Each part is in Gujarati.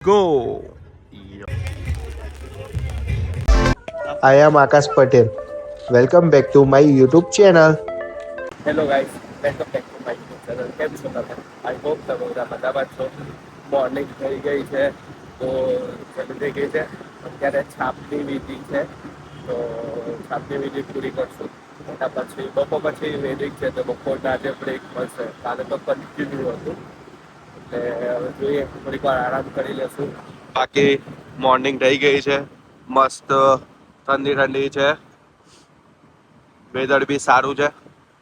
Go. I am Akash Patel. Welcome back to my YouTube channel. Hello guys, welcome back to my YouTube channel. કેમ છો તમે? આઈ હોપ તમે બધા મજામાં છો. મોર્નિંગ થઈ ગઈ છે તો જલ્દી થઈ ગઈ છે. અત્યારે છાપની વિધિ છે તો છાપની વિધિ પૂરી કરશું. એના પછી બપોર પછી વેડિંગ છે તો બપોરના આજે બ્રેક મળશે. કાલે તો કન્ટિન્યુ હતું એટલે હવે જોઈએ થોડીક વાર આરામ કરી લેશું. બાકી મોર્નિંગ થઈ ગઈ છે, મસ્ત ઠંડી ઠંડી છે, વેધર બી સારું છે,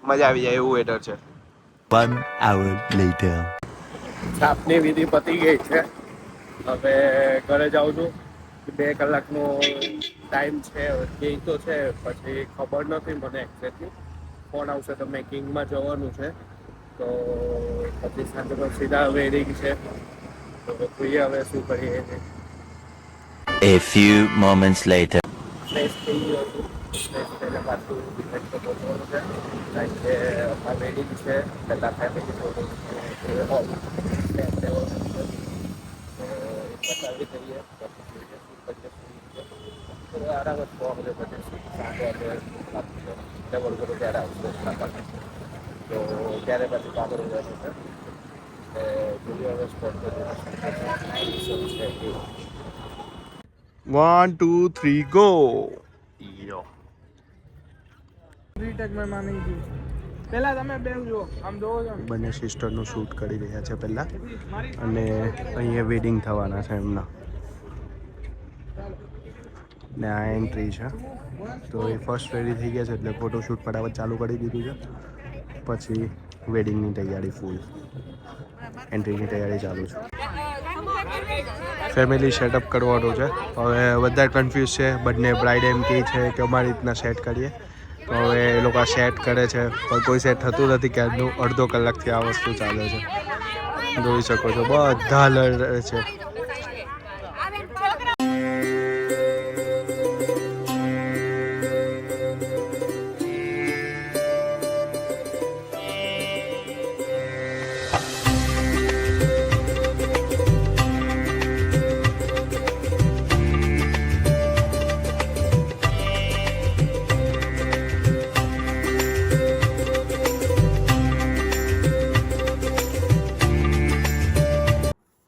મજા આવી જાય એવું વેધર છે. 1 hour later. છાપની વિધિ પતી ગઈ છે. હવે ઘરે જાઉં છું. 2 કલાકનો ટાઈમ છે, કે તો છે પછી ખબર નથી મને એક્ઝેક્ટલી. ફોન આવશે તો મેકિંગમાં જવાનું છે તો પછી સાંજે પણ સીધા વેડિંગ છે તો જોઈએ હવે શું કરીએ. A few moments later. Fresh થઈ ગયો છું. ફ્રેશ થઈને પાછું ઇવેન્ટ પર પહોંચવાનું છે કારણ કે અમારા વેડિંગ છે પહેલાં ફેમિલી ફોટો હોલ બતાવી દઈએ તો આરામ જ પહોંચે પછી 7 વાગે ડબલ કરું ત્યારે આવશે તો ત્યારે પછી કાગળ રહેવાનું છે જોઈએ હવે સ્પોટ છે. 1 2 3 go. યો પહેલા તમે બેન જો આમ જોવો છો બંને સિસ્ટરનું શૂટ કરી રહ્યા છે પહેલાં અને અહીંયા વેડિંગ થવાના છે એમના ને આ એન્ટ્રી છે તો એ ફર્સ્ટ રેડી થઈ ગયા છે એટલે ફોટોશૂટ ફટાફટ ચાલુ કરી દીધું છે. પછી વેડિંગની તૈયારી ફૂલ, એન્ટ્રીની તૈયારી ચાલુ છે. ફેમિલી સેટઅપ કરવાનું છે. હવે બધા કન્ફ્યુઝ છે. બંને બ્રાઇડ એમ કહે છે કે અમારી રીતના સેટ કરીએ તો હવે એ લોકો સેટ કરે છે પણ કોઈ સેટ થતું નથી. ક્યારનું અડધો કલાકથી આ વસ્તુ ચાલે છે. જોઈ શકો છો બધા લડે છે.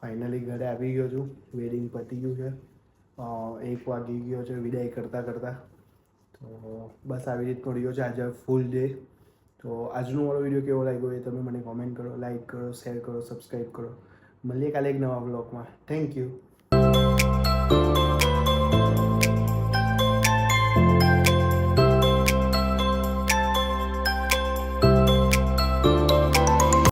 ફાઇનલી ઘરે આવી ગયો છું. વેડિંગ પતી ગયું છે. 1 વાગી ગયો છે વિદાય કરતાં કરતાં. તો બસ આવી રીતનો રહ્યો છે આજે ફૂલ ડે. તો આજનો મારો વિડીયો કેવો લાગ્યો એ તમે મને કોમેન્ટ કરો, લાઈક કરો, શેર કરો, સબસ્ક્રાઈબ કરો. મળીએ કાલે એક નવા બ્લોગમાં. Thank you.